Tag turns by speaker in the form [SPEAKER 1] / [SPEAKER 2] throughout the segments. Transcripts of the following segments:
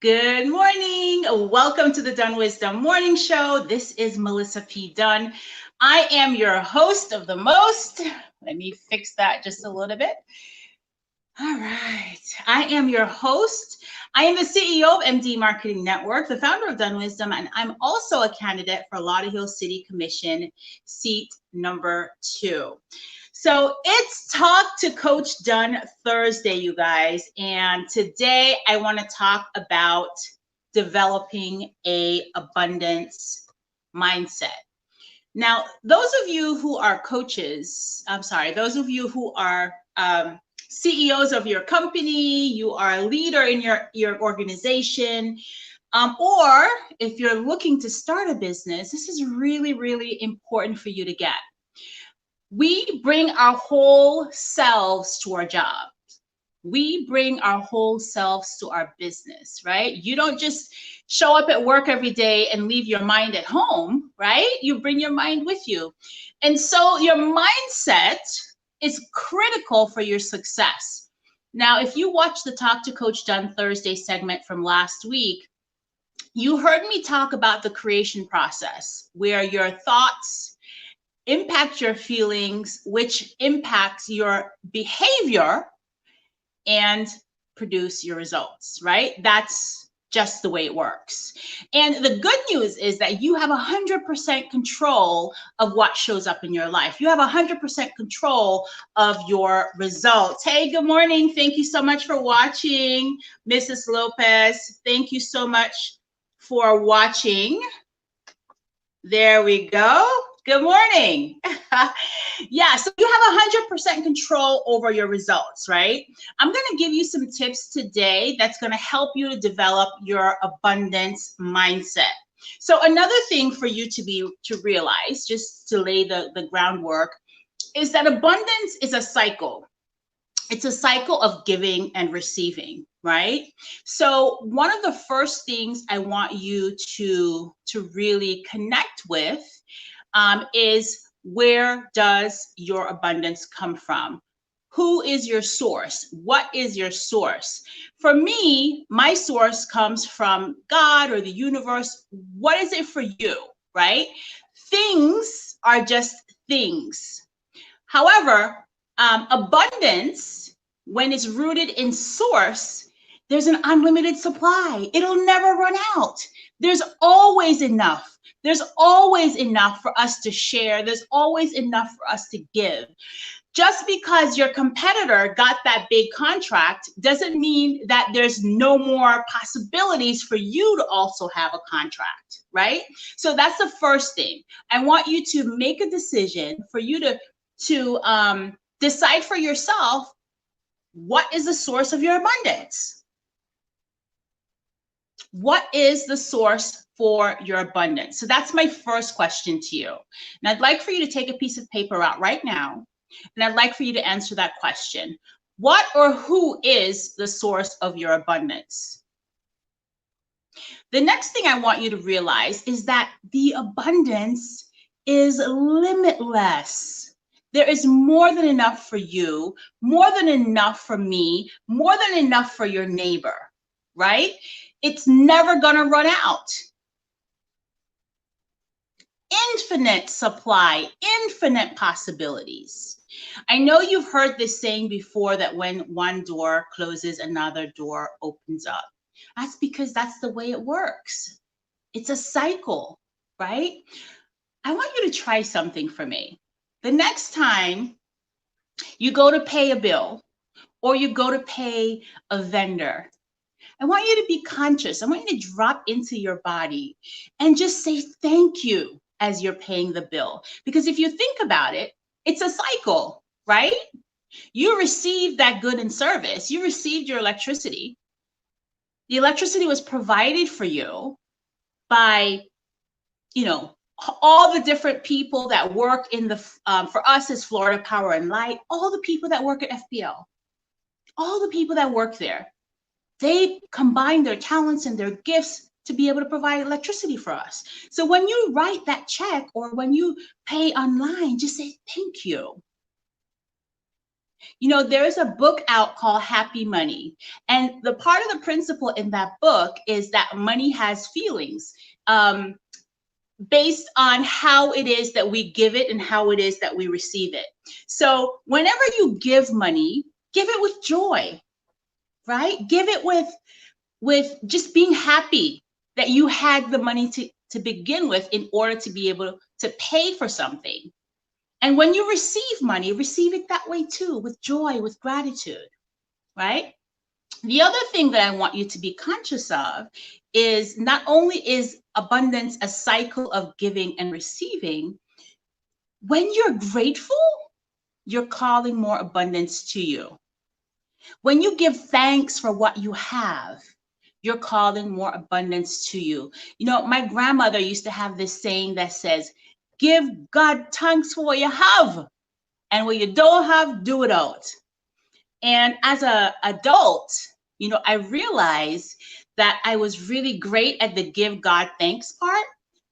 [SPEAKER 1] Good morning. Welcome to the DunnWisdom Morning Show. This is Meilssa P. Dunn. I am your host of the most. Let me fix that just a little bit. All right. I am your host. I am the CEO of MD Marketing Network, the founder of DunnWisdom, and I'm also a candidate for Lauderhill City Commission seat number 2. So it's Talk to Coach Dunn Thursday, you guys. And today I want to talk about developing an abundance mindset. Now, those of you who are coaches, those of you who are CEOs of your company, you are a leader in your organization, or if you're looking to start a business, this is really, really important for you to get. We bring our whole selves to our jobs. We bring our whole selves to our business, right? You don't just show up at work every day and leave your mind at home, right? You bring your mind with you. And so your mindset is critical for your success. Now, if you watch the Talk to Coach Dunn Thursday segment from last week, you heard me talk about the creation process, where your thoughts impact your feelings, which impacts your behavior and produce your results, right? That's just the way it works. And the good news is that you have 100% control of what shows up in your life. You have 100% control of your results. Hey, good morning. Thank you so much for watching. Mrs. Lopez, thank you so much for watching. There we go. Good morning. Yeah, so you have 100% control over your results, right? I'm going to give you some tips today that's going to help you to develop your abundance mindset. So another thing for you to realize, just to lay the groundwork, is that abundance is a cycle. It's a cycle of giving and receiving, right? So one of the first things I want you to really connect with is, where does your abundance come from? Who is your source? What is your source? For me, my source comes from God or the universe. What is it for you, right? Things are just things. However, abundance, when it's rooted in source, there's an unlimited supply. It'll never run out. There's always enough. There's always enough for us to share. There's always enough for us to give. Just because your competitor got that big contract doesn't mean that there's no more possibilities for you to also have a contract, right? So that's the first thing. I want you to make a decision for you to decide for yourself, what is the source of your abundance? What is the source for your abundance? So that's my first question to you. And I'd like for you to take a piece of paper out right now, and I'd like for you to answer that question. What or who is the source of your abundance? The next thing I want you to realize is that the abundance is limitless. There is more than enough for you, more than enough for me, more than enough for your neighbor, right? It's never gonna run out. Infinite supply, infinite possibilities. I know you've heard this saying before, that when one door closes, another door opens up. That's because that's the way it works. It's a cycle, right? I want you to try something for me. The next time you go to pay a bill or you go to pay a vendor, I want you to be conscious. I want you to drop into your body and just say thank you as you're paying the bill. Because if you think about it, it's a cycle, right? You received that good and service. You received your electricity. The electricity was provided for you by, all the different people that work in the, for us as Florida Power and Light, all the people that work at FPL, all the people that work there, they combine their talents and their gifts to be able to provide electricity for us. So when you write that check or when you pay online, just say thank you. You know, there is a book out called Happy Money. And the part of the principle in that book is that money has feelings based on how it is that we give it and how it is that we receive it. So whenever you give money, give it with joy, right? Give it with just being happy that you had the money to begin with in order to be able to pay for something. And when you receive money, receive it that way too, with joy, with gratitude, right? The other thing that I want you to be conscious of is not only is abundance a cycle of giving and receiving, when you're grateful, you're calling more abundance to you. When you give thanks for what you have, you're calling more abundance to you. You know, my grandmother used to have this saying that says, give God thanks for what you have, and what you don't have, do it out. And as an adult, you know, I realized that I was really great at the give God thanks part,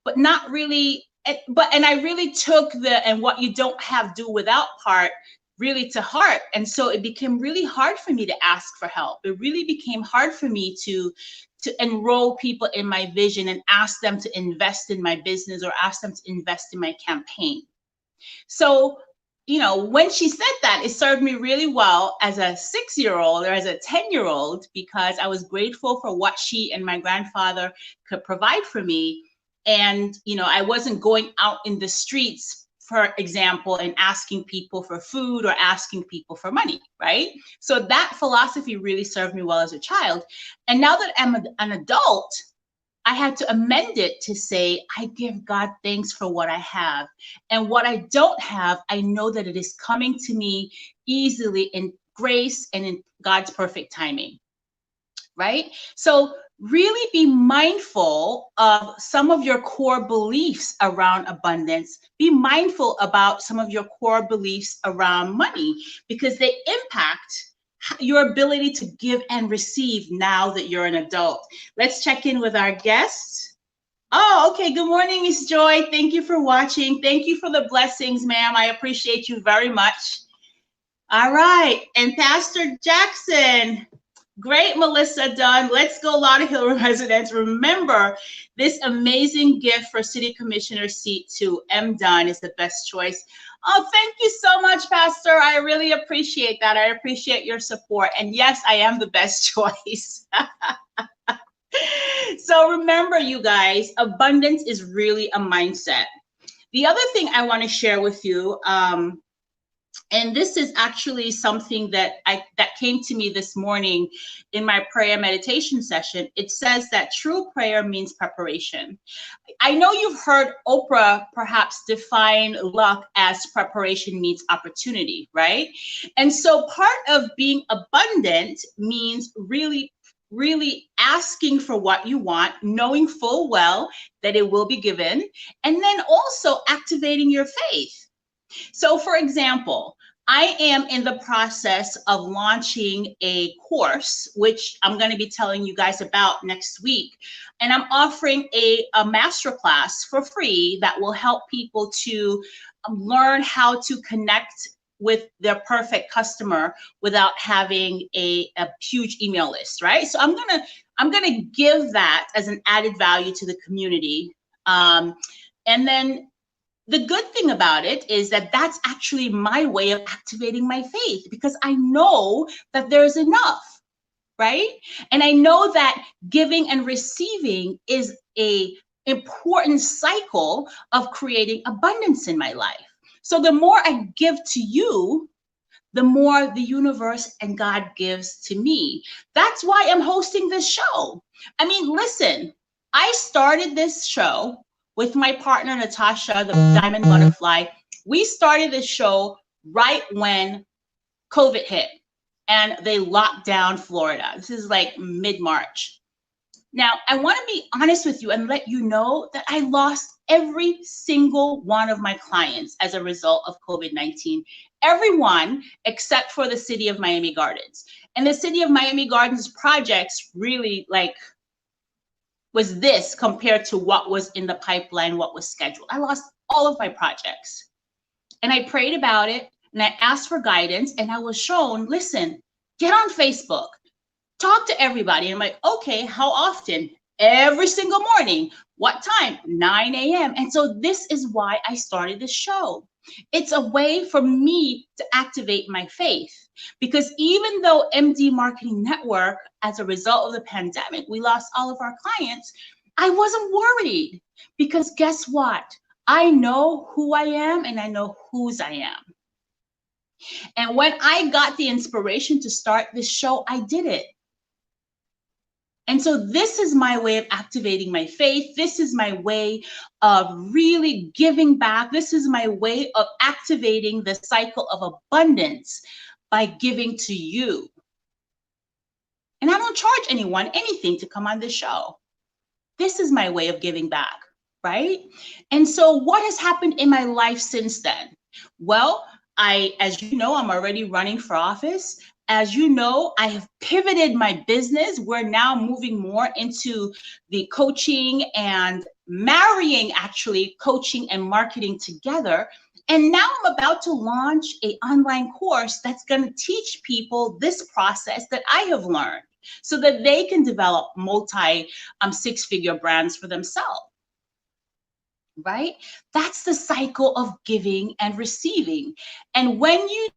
[SPEAKER 1] but not really, and I really took the and what you don't have, do without part really to heart. And so it became really hard for me to ask for help. It really became hard for me to enroll people in my vision and ask them to invest in my business or ask them to invest in my campaign. So, you know, when she said that, it served me really well as a 6-year-old or as a 10-year-old, because I was grateful for what she and my grandfather could provide for me. And, you know, I wasn't going out in the streets, for example, and asking people for food or asking people for money, right? So that philosophy really served me well as a child. And now that I'm an adult, I had to amend it to say, I give God thanks for what I have. And what I don't have, I know that it is coming to me easily in grace and in God's perfect timing, right? So really be mindful of some of your core beliefs around abundance. Be mindful about some of your core beliefs around money, because they impact your ability to give and receive now that you're an adult. Let's check in with our guests. Oh, okay. Good morning, Miss Joy. Thank you for watching. Thank you for the blessings, ma'am. I appreciate you very much. All right. And Pastor Jackson. Great, Meilssa, Dunn. Let's go, Lauderhill residents. Remember, this amazing gift for City Commissioner seat to M. Dunn is the best choice. Oh, thank you so much, Pastor. I really appreciate that. I appreciate your support. And yes, I am the best choice. So remember, you guys, abundance is really a mindset. The other thing I want to share with you, and this is actually something that came to me this morning in my prayer meditation session. It says that true prayer means preparation. I know you've heard Oprah perhaps define luck as preparation meets opportunity, right? And so part of being abundant means really asking for what you want, knowing full well that it will be given, and then also activating your faith. So for example, I am in the process of launching a course, which I'm going to be telling you guys about next week. And I'm offering a masterclass for free that will help people to learn how to connect with their perfect customer without having a huge email list, right? So I'm gonna give that as an added value to the community. And then the good thing about it is that that's actually my way of activating my faith, because I know that there's enough, right? And I know that giving and receiving is an important cycle of creating abundance in my life. So the more I give to you, the more the universe and God gives to me. That's why I'm hosting this show. I mean, listen, I started this show with my partner, Natasha, the Diamond Butterfly. We started this show right when COVID hit and they locked down Florida. This is like mid-March. Now, I want to be honest with you and let you know that I lost every single one of my clients as a result of COVID-19. Everyone except for the city of Miami Gardens. And the city of Miami Gardens projects really was this compared to what was in the pipeline, what was scheduled. I lost all of my projects. And I prayed about it. and I asked for guidance, and I was shown, listen, get on Facebook, talk to everybody. And I'm like, okay, how often? Every single morning. What time? 9 a.m. And so this is why I started the show. It's a way for me to activate my faith, because even though MD Marketing Network, as a result of the pandemic, we lost all of our clients, I wasn't worried, because guess what? I know who I am and I know whose I am. And when I got the inspiration to start this show, I did it. And so this is my way of activating my faith. This is my way of really giving back. This is my way of activating the cycle of abundance by giving to you. And I don't charge anyone anything to come on this show. This is my way of giving back, right? And so what has happened in my life since then? Well, as you know, I'm already running for office. As you know, I have pivoted my business. We're now moving more into the coaching and marrying, actually, coaching and marketing together. And now I'm about to launch an online course that's going to teach people this process that I have learned, so that they can develop multi six-figure brands for themselves. Right? That's the cycle of giving and receiving. And when you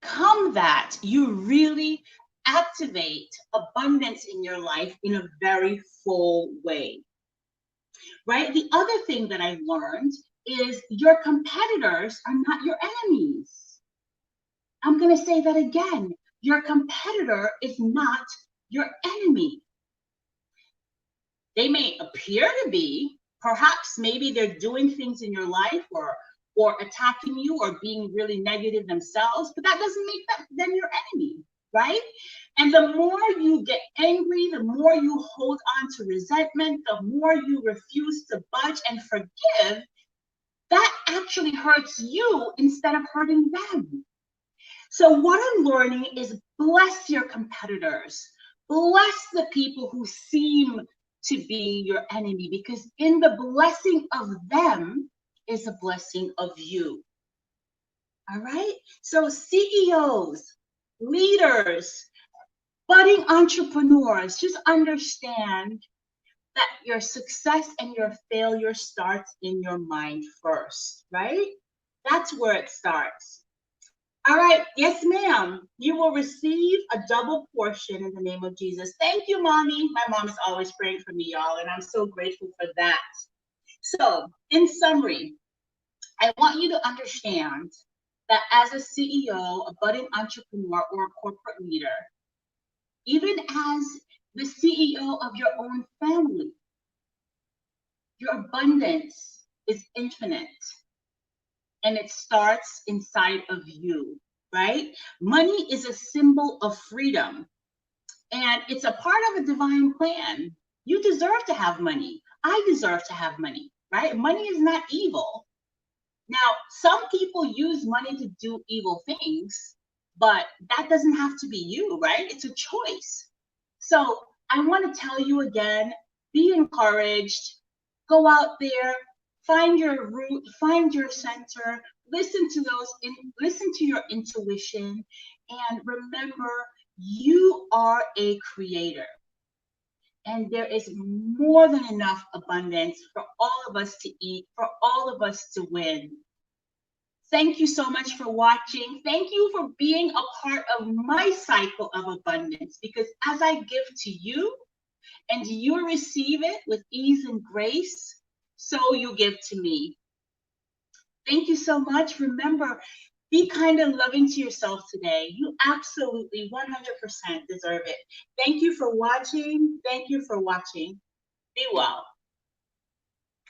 [SPEAKER 1] become that, you really activate abundance in your life in a very full way. Right? The other thing that I've learned is your competitors are not your enemies. I'm going to say that again. Your competitor is not your enemy. They may appear to be, perhaps maybe they're doing things in your life or attacking you or being really negative themselves, but that doesn't make them your enemy, right? And the more you get angry, the more you hold on to resentment, the more you refuse to budge and forgive, that actually hurts you instead of hurting them. So what I'm learning is bless your competitors, bless the people who seem to be your enemy, because in the blessing of them is a blessing of you. All right? So CEOs, leaders, budding entrepreneurs, just understand that your success and your failure starts in your mind first, right? That's where it starts. All right, yes, ma'am. You will receive a double portion in the name of Jesus. Thank you, Mommy. My mom is always praying for me, y'all, and I'm so grateful for that. So, in summary, I want you to understand that as a CEO, a budding entrepreneur, or a corporate leader, even as the CEO of your own family, your abundance is infinite. And it starts inside of you, right? Money is a symbol of freedom, and it's a part of a divine plan. You deserve to have money. I deserve to have money, right? Money is not evil. Now, some people use money to do evil things, but that doesn't have to be you, right? It's a choice. So I want to tell you again, be encouraged, go out there, find your root, find your center, listen to your intuition, and remember, you are a creator. And there is more than enough abundance for all of us to eat, for all of us to win. Thank you so much for watching. Thank you for being a part of my cycle of abundance, because as I give to you and you receive it with ease and grace, so you give to me. Thank you so much. Remember, be kind and loving to yourself today. You absolutely 100% deserve it. Thank you for watching. Thank you for watching. Be well.